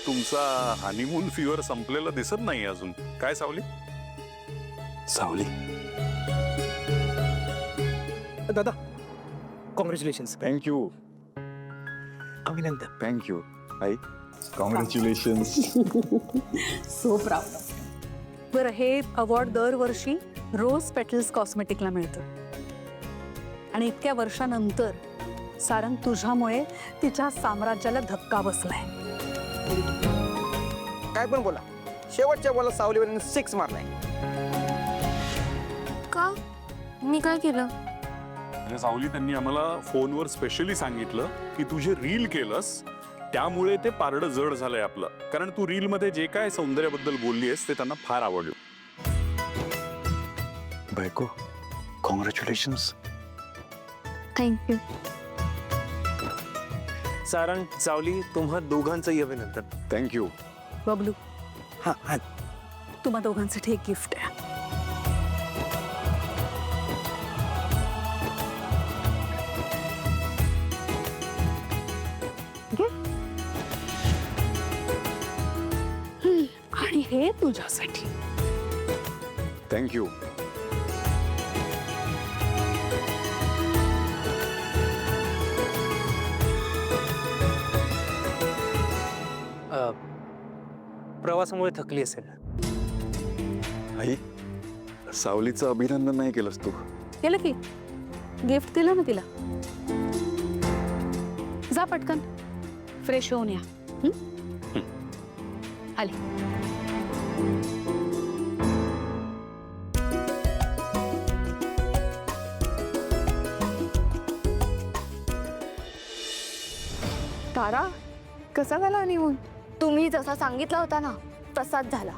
तुमचा honeymoon fever संपलेला दिसत नाही अजून. काय सावली? सावली दादा, कॉंग्रॅच्युलेशन्स. थँक्यू. अभिनंदन. थँक्यू आई. कॉंग्रॅच्युलेशन्स. So proud. बरं, हे अवॉर्ड दरवर्षी रोज पेटल्स कॉस्मेटिकला मिळतं आणि इतक्या वर्षानंतर सारंग तुझ्यामुळे तिच्या साम्राज्याला धक्का बसलाय. काय पण बोला, शेवटच्या बॉलला सावलीवर 6 मारलाय. का? मी काय केलं? म्हणजे सावली, त्यांनी आम्हाला फोनवर स्पेशली सांगितलं की तू जे रील केलंस त्यामुळे ते पारडं जड झालंय आपलं. कारण तू रील मध्ये जे काय सौंदर्याबद्दल बोललीस ते त्यांना फार आवडलं. बायको, कॉंग्रॅच्युलेशन्स. थँक्यू. सारंग, सावली, तुम्हा दोघांचंही अभिनंदन. थँक्यू. बबलू, हा, तुम्हा दोघांसाठी एक गिफ्ट आहे. घे. आणि हे तुझ्यासाठी. थँक्यू. प्रवासामुळे थकली असेल. आई, सावलीचं अभिनंदन नाही केलंस तू. केलं की, गिफ्ट दिलं ना तिला. जा पटकन फ्रेश होऊन या. आले. तारा, कसा झाला हनीमून? तुम्ही जसा सांगितला होता ना तसाच झाला.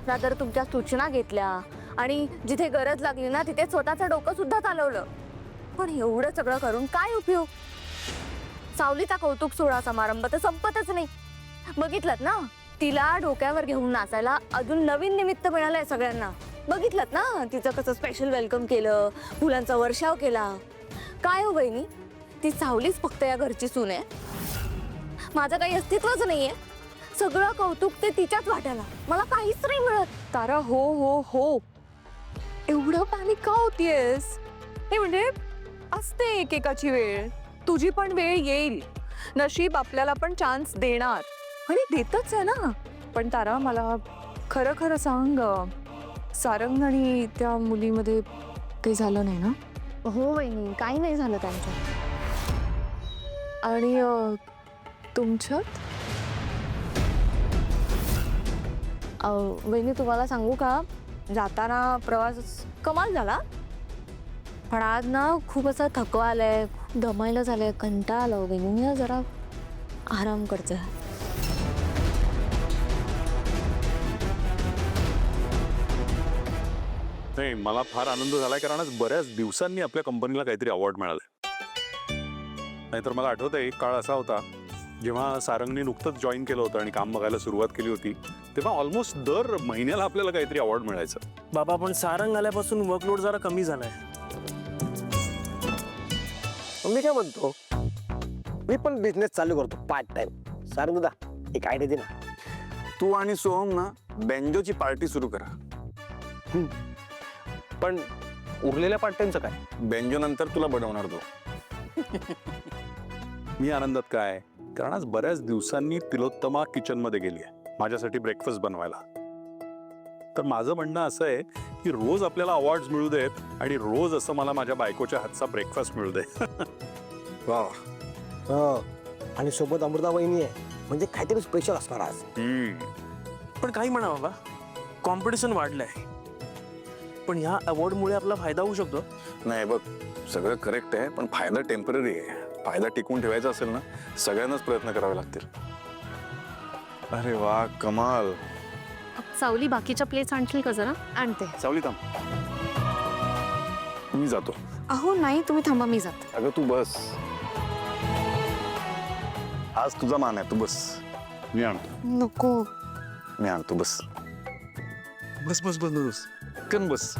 रात्र तुमच्या सूचना घेतल्या आणि जिथे गरज लागली ना तिथे स्वतःचं डोकं सुद्धा चालवलं. पण एवढं सगळं करून काय उपयोग? सावलीचा कौतुक सोहळा समारंभ तर संपतच नाही. बघितलत ना, तिला डोक्यावर घेऊन नाचायला अजून नवीन निमित्त मिळालंय सगळ्यांना. बघितलत ना तिचं कसं स्पेशल वेलकम केलं, फुलांचा वर्षाव केला. काय हो बहिणी, ती सावलीच फक्त या घरची सून आहे. माझं काही अस्तित्वच नाहीये. सगळं कौतुक ते तिच्याच वाट्याला, मला काहीच नाही मिळत. तारा, हो हो हो, एवढं पॅनिक का होतीयस? हे म्हणजे असते एकेकाची वेळ. तुझी पण वेळ येईल. नशीब आपल्याला पण चान्स देणार आणि देतच आहे ना. पण तारा, मला खरं खरं सांग, सारंग आणि त्या मुलीमध्ये काही झालं नाही ना? हो बहिणी, काही नाही झालं त्यांचं. आणि तुमच्यात? बहिणी, तुम्हाला सांगू का, जाताना प्रवास कमाल झाला. पण आज ना खूप असं थकवा आलाय, खूप दमायला झालंय, कंटाळा आला. बहिणी जरा आराम करते. नाही, मला फार आनंद झालाय कारण आज बऱ्याच दिवसांनी आपल्या कंपनीला काहीतरी अवॉर्ड मिळालाय. नाहीतर मला आठवतंय एक काळ असा होता जेव्हा सारंगने नुकतंच जॉईन केलं होतं आणि काम बघायला सुरुवात केली होती, तेव्हा ऑलमोस्ट दर महिन्याला आपल्याला काहीतरी अवॉर्ड मिळायचं. बाबा, पण सारंग आल्यापासून वर्कलोड जरा कमी झालाय. मी काय म्हणतो, मी पण बिझनेस चालू करतो पार्ट टाइम. सारंग दादा, एक आयडिया दे ना. तू आणि सोहम ना बेंजोची पार्टी सुरू करा. पण उरलेल्या पार्ट टाइमचं काय? बेंजो नंतर तुला बनवणार तो. मी आनंदात काय, कारण आज बऱ्याच दिवसांनी तिलोत्तमा किचन मध्ये गेली आहे माझ्यासाठी ब्रेकफास्ट बनवायला. तर माझं म्हणणं असं आहे की रोज आपल्याला अवॉर्ड्स मिळू देत आणि रोज असं मला माझ्या बायकोच्या हातचा ब्रेकफास्ट मिळू दे. वा. आणि सोबत अमृता वहिनी आहे, म्हणजे काहीतरी स्पेशल असणार आज. पण काही म्हणा बाबा, कॉम्पिटिशन वाढलंय. पण ह्या अवॉर्डमुळे आपला फायदा होऊ शकतो. नाही बघ, सगळं करेक्ट आहे, पण फायदा टेम्पररी आहे. फायदा टिकून ठेवायचा असेल ना, सगळ्यांनाच प्रयत्न करावे लागतील. अरे वा, कमाल. सावली, बाकीच्या प्लेट्स आणतील का जरा? आणते. सावली थांब, मी जातो. अहो नाही, तुम्ही थांबा, मी जाते. अगं तू बस, आज तुझा मान आहे, तू बस. मी आणतो. नको. मी आणतो, बस बस बस बस बस कन बस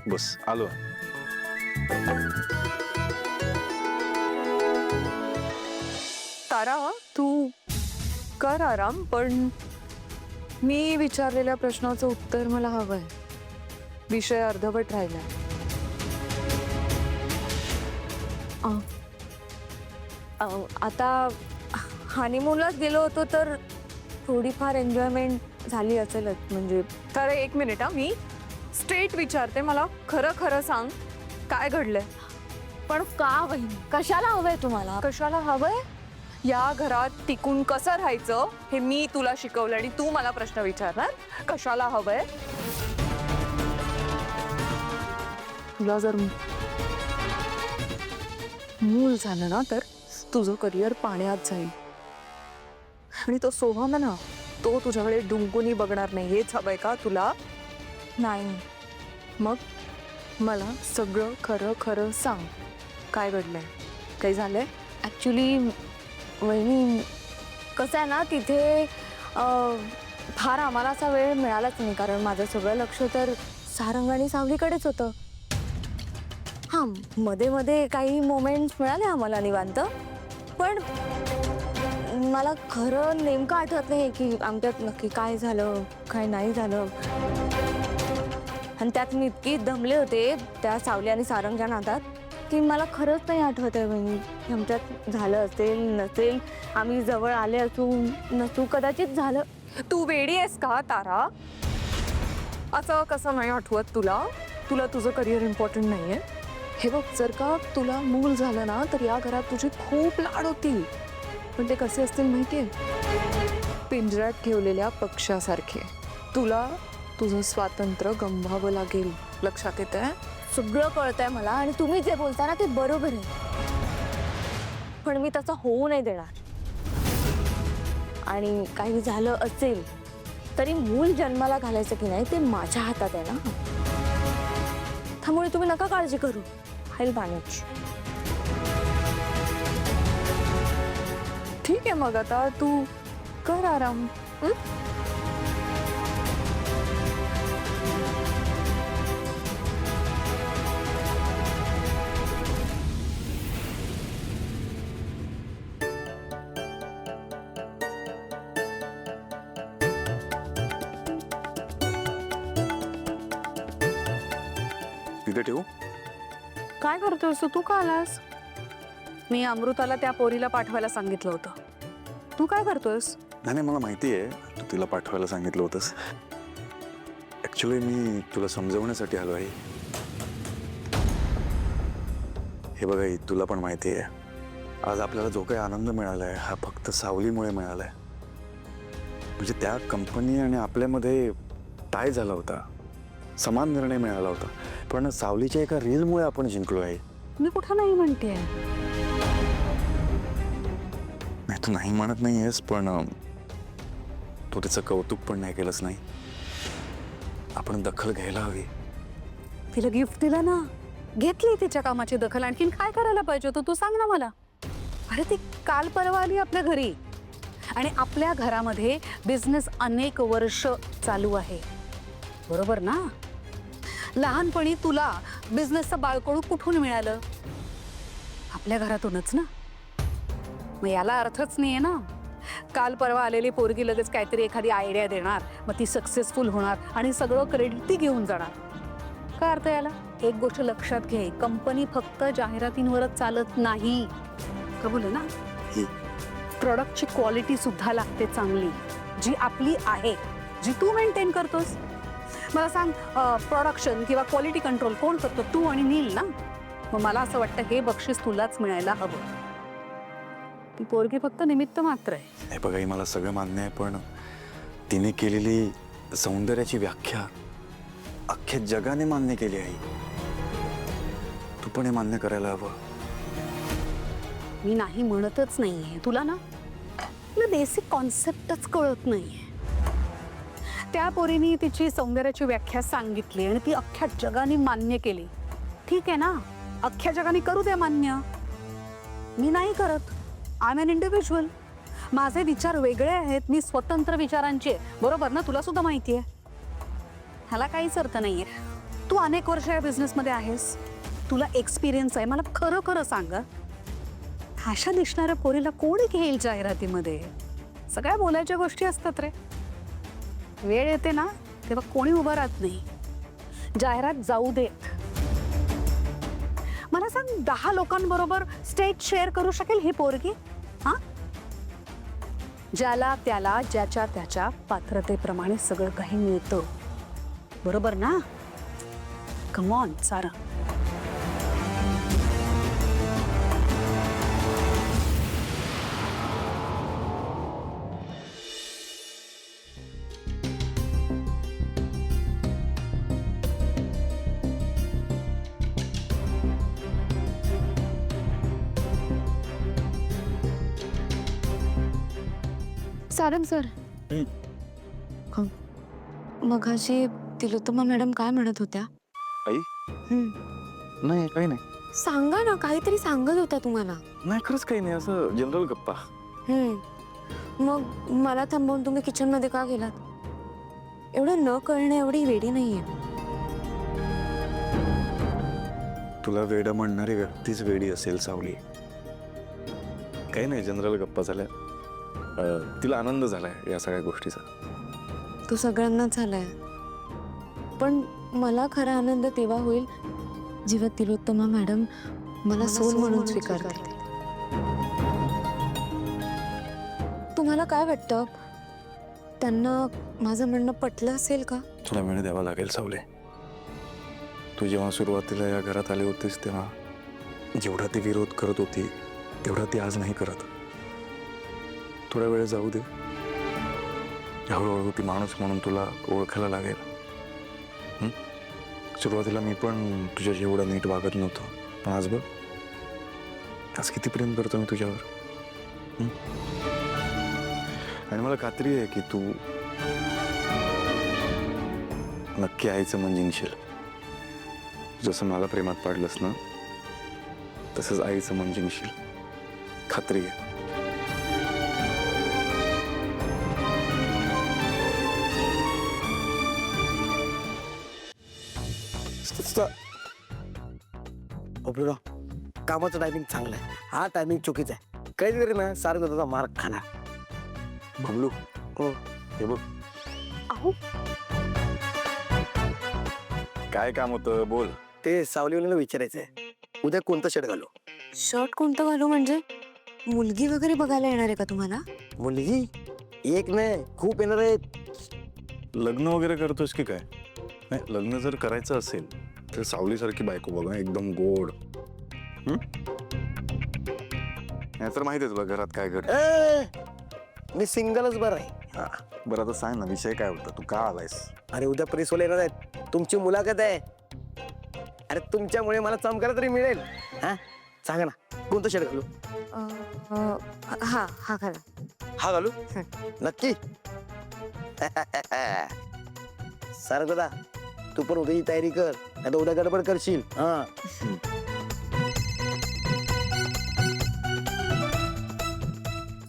बस. आलो. तारा, तू कर आराम, पण मी विचारलेल्या प्रश्नाचं उत्तर मला हवंय. विषय अर्धवट राहिला. आता हनीमूनलाच गेलो होतो तर थोडीफार एन्जॉयमेंट झाली असेलच. म्हणजे तर एक मिनिट हा, मी स्ट्रेट विचारते, मला खरं खरं सांग, काय घडलंय? पण का वहिनी, कशाला हवंय तुम्हाला? कशाला हवंय? या घरात टिकून कसं राहायचं हे मी तुला शिकवलं आणि तू मला प्रश्न विचारणार कशाला हवंय? तुला जर मूल झालं ना तर तुझं करिअर पाण्यात जाईल आणि तो सोहम आहे ना, तो तुझ्याकडे डुंकूनी बघणार नाही. हेच हवंय का तुला? नाही. मग मला सगळं खरं खरं सांग, काय घडलंय? काही झालंय? ॲक्च्युली वहिनी कसं आहे ना, तिथे फार आम्हाला असा वेळ मिळालाच नाही, कारण माझं सगळं लक्ष तर सारंग आणि सावलीकडेच होतं. हां, मध्ये मध्ये काही मोमेंट्स मिळाले आम्हाला निवांत, पण मला खरं नेमकं आठवत नाही की आमच्यात नक्की काय झालं काय नाही झालं. आणि त्यात मी इतकी दमले होते त्या सावली आणि सारंगच्या नादात की मला खरंच नाही आठवत आहे बहिणी, आमच्यात झालं असेल नसेल, आम्ही जवळ आले असू नसू, कदाचित झालं. तू वेडी आहेस का तारा? असं कसं नाही आठवत तुला? तुला तुझं करिअर इम्पॉर्टंट नाहीये? हे बघ, जर का तुला मूल झालं ना तर या घरात तुझे खूप लाड होतील, पण ते कसे असतील माहितीये? पिंजऱ्यात ठेवलेल्या पक्ष्यासारखे. तुला तुझं स्वातंत्र्य गमवावं लागेल. लक्षात येतंय? सगळं कळतंय मला आणि तुम्ही जे बोलता ना ते बरोबर आहे, पण मी तसं होऊ नाही देणार. आणि काही झालं असेल तरी मूल जन्माला घालायचं की नाही ते माझ्या हातात आहे ना, त्यामुळे तुम्ही नका काळजी करू. I manage. ठीक आहे, मग आता तू कर आराम. तिथे ठेवू? काय करतोयस तू? का आलास? मी अमृताला त्या पोरीला पाठवायला सांगितलं होतं. तू काय करतोयस? नाही, मला माहिती आहे तू तिला पाठवायला सांगितलं होतंस. ऍक्च्युली मी तुला समजवण्यासाठी आलो आहे. हे बघा, तुला पण माहिती आहे आज आपल्याला जो काही आनंद मिळालाय हा फक्त सावलीमुळे मिळालाय. म्हणजे त्या कंपनी आणि आपल्यामध्ये टाय झाला होता, समान निर्णय मिळाला होता, पण सावलीच्या एका रीलमुळे आपण जिंकलो आहे. मी कुठं नाही म्हणते. नाही, तू नाही म्हणत नाही आहेस, पण तू त्याचं कौतुक पण नाही केलंच नाही. आपण दखल घ्यायला हवी. तिला गिफ्ट दिलं ना, घेतली तिच्या कामाची दखल. आणखीन काय करायला पाहिजे होतं तू सांग ना मला. अरे ती काल परवा आली आपल्या घरी आणि आपल्या घरामध्ये बिझनेस अनेक वर्ष चालू आहे, बरोबर ना? लहानपणी तुला बिझनेसचं बाळकडू कुठून मिळालं? आपल्या घरातूनच ना. मग याला अर्थच नाहीये ना. काल परवा आलेली पोरगी लगेच काहीतरी एखादी आयडिया देणार, मग ती सक्सेसफुल होणार आणि सगळं क्रेडिट ती घेऊन जाणार. काय अर्थ याला? एक गोष्ट लक्षात घे, कंपनी फक्त जाहिरातींवरच चालत नाही. कबूल आहे ना? प्रोडक्टची क्वालिटी सुद्धा लागते चांगली, जी आपली आहे, जी तू मेंटेन करतोस. मला सांग, प्रोडक्शन किंवा क्वालिटी कंट्रोल कोण करतो? तू आणि नील ना. मग मला असं वाटतं हे बक्षीस तुलाच मिळायला हवं. ती पोरगी फक्त निमित्त मात्र आहे. हे बघा, मला सगळं मान्य आहे, पण तिने केलेली सौंदर्याची व्याख्या अख्ख्या जगाने मान्य केली आहे. तू पण हे मान्य करायला हवं. मी नाही म्हणतच नाहीये. तुला ना बेसिक कॉन्सेप्टच कळत नाहीये. त्या पोरीने तिची सौंदर्याची व्याख्या सांगितली आणि ती अख्ख्या जगाने मान्य केली. ठीक आहे ना, अख्ख्या जगाने करू द्या मान्य. मी नाही करत. I am an individual. माझे विचार वेगळे आहेत. मी स्वतंत्र विचारांची आहे, बरोबर ना? तुला सुद्धा माहिती आहे. ह्याला काहीच अर्थ नाहीये. तू अनेक वर्ष या बिझनेसमध्ये आहेस, तुला एक्सपिरियन्स आहे. मला खरं खरं सांग, अशा दिसणाऱ्या पोरीला कोण घेईल जाहिरातीमध्ये? सगळ्या बोलायच्या गोष्टी असतात रे. वेळ येते ना तेव्हा कोणी उभं राहत नाही. जाहिरात जाऊ देत. मला सांग, 10 लोकांबरोबर स्टेज शेअर करू शकेल ही पोरगी? हा, ज्याला त्याला ज्याच्या त्याच्या पात्रतेप्रमाणे सगळं काही मिळतं, बरोबर ना? Come on Sara. Sarang sir, मघाशी तिलोत्तमा मॅडम काय म्हणत होत्या? आई? हम्म. नाही काही नाही. सांगा ना, काहीतरी सांगत होत्या तुम्हाला. नाही खरंच काही नाही, असं जनरल गप्पा. मग मला थांबवून तुम्ही किचन मध्ये का गेलात? एवढं न कळणं एवढी वेडी नाहीये. तुला वेडं म्हणणारी व्यक्तीच वेडी असेल सावली. काही नाही, जनरल गप्पा झाल्या. तिला आनंद झालाय या सगळ्या गोष्टीचा. तो सगळ्यांनाच झालाय, पण मला खरा आनंद तेव्हा होईल जेव्हा तिलोत्तमा मॅडम मला सोल म्हणून स्वीकारते. तुम्हाला काय वाटतं, त्यांना माझं म्हणणं पटलं असेल का? तुला वेळ द्यावा लागेल सावले. तू जेव्हा सुरुवातीला या घरात आले होतेस तेव्हा जेवढा ती विरोध करत होती तेवढा ती आज नाही करत. थोडा वेळ जाऊ दे. हळूहळू ती माणूस म्हणून तुला ओळखायला लागेल. सुरुवातीला मी पण तुझ्या जेवढं नीट वागत नव्हतो, पण आज बघ, आज किती प्रेम करतो मी तुझ्यावर. आणि मला खात्री आहे की तू नक्की आईचं मन जिंकशील. जसं मला प्रेमात पाडलंस ना, तसंच आईचं मन जिंकशील. खात्री आहे. कामाचं टायमिंग चांगलं आहे, हा टायमिंग चुकीचा आहे. काहीतरी ना सारंग दादा मार्क खाणार. बबलू, हो. हे बघ. अहो, काय काम होतं बोल. ते सावलीवाल्याला विचारायचंय, उद्या कोणतं शर्ट घालू? शर्ट कोणतं घालू म्हणजे? मुलगी वगैरे बघायला येणार आहे का तुम्हाला? मुलगी एक नाही, खूप येणार आहेत. लग्न वगैरे करतोस की काय? नाही, लग्न जर करायचं असेल तर सावलीसारखी बायको बघा, एकदम गोड. नाही तर माहिती आहे तुला घरात काय कर. मी सिंगलच बरं आहे. बरं आता सांग ना, विषय काय होता, तू का आलायस? अरे उद्या प्रेसवाले येणार आहेत, तुमची मुलाखत आहे. अरे तुमच्यामुळे मला चमकायला तरी मिळेल. हा सांगा ना, कोणतं शर्ट घालू? हा घाला. हा घालू? नक्की. सारंग दादा, तू पण उद्याची तयारी कर, नाही तर उद्या गडबड करशील. हा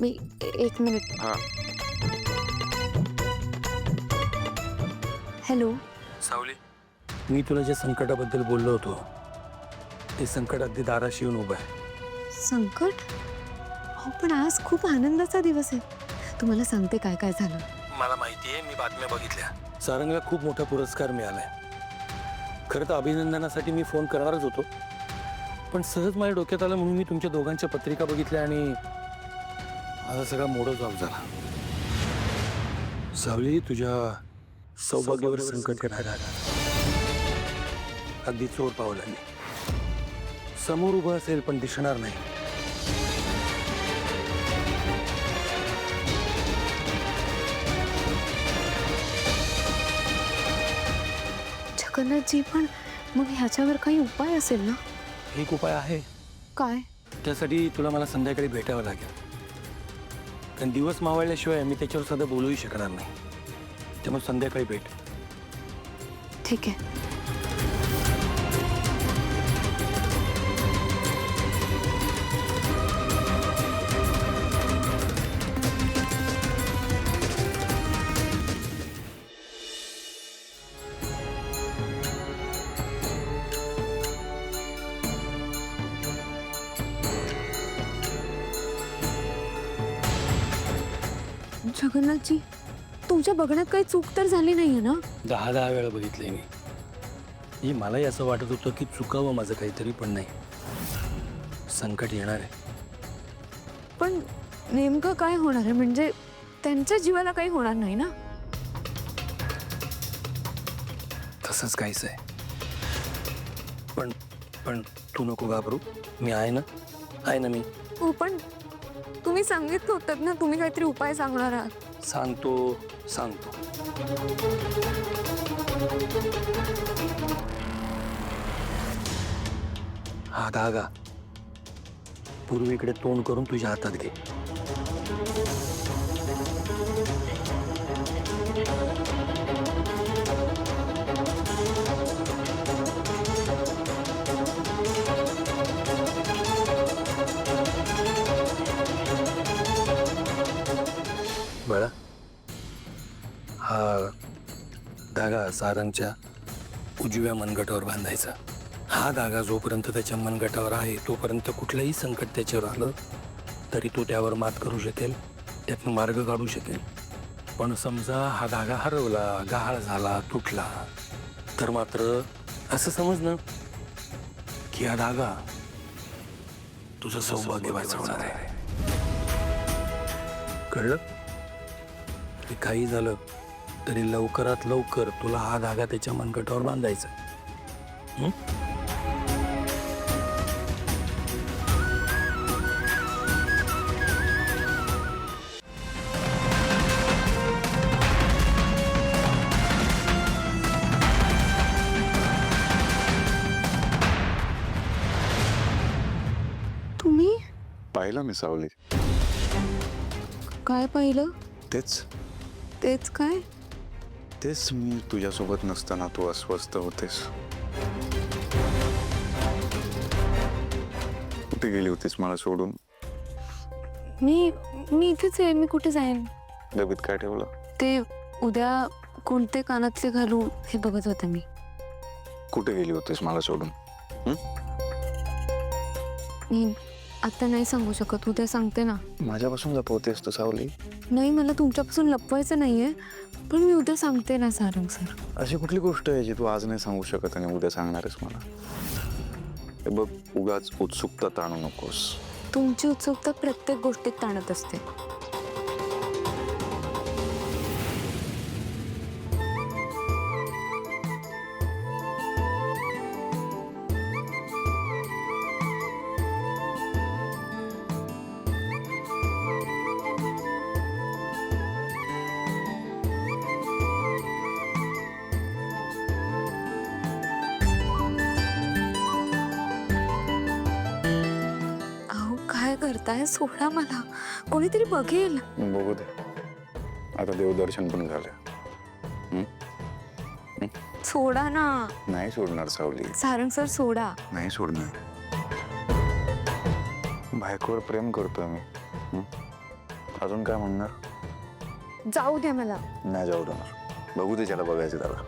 मी एक मिनिट. हा. हॅलो. सावली, मी तुला ज्या संकटाबद्दल बोललो होतो ते संकट अगदी दाराशी येऊन उभं आहे. संकट? हो, पण आज खूप आनंदाचा दिवस आहे. तुम्हाला सांगते काय काय झालं. मला माहिती आहे, मी बातम्या बघितल्या. सारंगला खूप मोठा पुरस्कार मिळालाय. खरं तर अभिनंदनासाठी मी फोन करणारच होतो, पण सहज माझ्या डोक्यात आलं म्हणून मी तुमच्या दोघांच्या पत्रिका बघितल्या आणि माझा सगळा मोडच ऑफ झाला. सावली, तुझ्या सौभाग्यावर संकट येणार आलं. अगदी चोर पावलांनी समोर उभं असेल पण दिसणार नाही. जगन्नाथजी, पण मग ह्याच्यावर काही उपाय असेल ना? एक उपाय आहे. काय? त्यासाठी तुला मला संध्याकाळी भेटावं लागेल, कारण दिवस मावळल्याशिवाय मी त्याच्यावर सध्या बोलूही शकणार नाही. त्यामुळे संध्याकाळी भेट. ठीक आहे. जगन्नाथजी, तुमच्या बघण्यात काही चूक तर झाली नाहीये ना? 10 वेळा बघितलंय मी. हे मलाही असं वाटत होतं की चुकावं माझं काहीतरी, पण नाही. संकट येणार आहे. पण नेमकं काय होणार आहे? म्हणजे त्यांच्या जीवाला काही होणार नाही ना? तसंच काहीच आहे. पण पण तू नको घाबरू, मी आहे ना मी. हो, पण तुम्ही सांगितलं होतं ना, तुम्ही काहीतरी उपाय सांगणार आहात. सांगतो. हा धागा पूर्वीकडे तोंड करून तुझ्या हातात घे. बळा, हा धागा सारंगच्या उजव्या मनगटावर बांधायचा. हा धागा जोपर्यंत त्याच्या मनगटावर आहे तोपर्यंत कुठलंही संकट त्याच्यावर आलं तरी तो त्यावर मात करू शकेल, त्यातून मार्ग काढू शकेल. पण समजा हा धागा हरवला, गहाळ झाला, तुटला, तर मात्र असं समज ना की हा धागा तुझं सौभाग्य वाचवणार आहे. कळलं? की काही झालं तरी लवकरात लवकर तुला हा धागा त्याच्या मनगटावर बांधायचा. हं? तुम्ही पाहिलं मी सावली. काय पाहिलं? तेच काय? तेच मी तुझ्यासोबत नसताना तू अस्वस्थ होतेस. कुठे गेली होतीस मला सोडून? मी इथेच आहे. मी कुठे जाईन? डबीत काय ठेवलं? ते उद्या कोणते कानातले घालू हे बघत होते मी. कुठे गेली होतीस मला सोडून? मी आता नाही सांगू शकत, उद्या सांगते ना. माझ्यापासून लपवतेस तू सावली? नाही, मला तुमच्यापासून लपवायचं नाहीये, पण मी उद्या सांगते ना सारंग सर. अशी कुठली गोष्ट आहे जी तू आज नाही सांगू शकत आणि उद्या सांगणारच मला? हे बघ, उगाच उत्सुकता ताणू नकोस. तुमची उत्सुकता प्रत्येक गोष्टीत ताणत असते. काय करताय? सोडा मला, कोणीतरी बघेल. बघू दे, आता देवदर्शन पण झालं. सोडा ना. नाही सोडणार सावली. सारंग सर सोडा. नाही सोडणार. बायकोवर प्रेम करतोय मी. अजून काय म्हणणार? जाऊ द्या मला. नाही जाऊ देणार. बघू दे ज्याला बघायचं त्याला.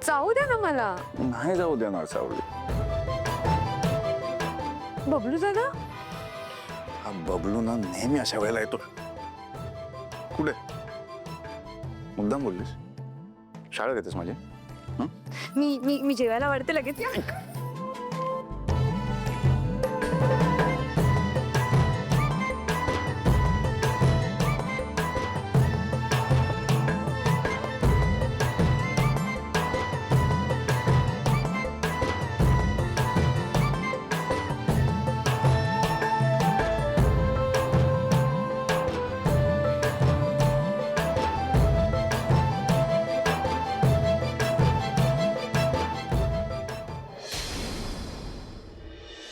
जाऊ द्या ना मला. नाही जाऊ देणार सावली. बबलू दादा? हा बबलू ना नेहमी अशा वेळेला येतो. कुठे? मुद्दाम बोललीस? शाळा घेतेस माझी? मी जेवायला वाढते लगेच.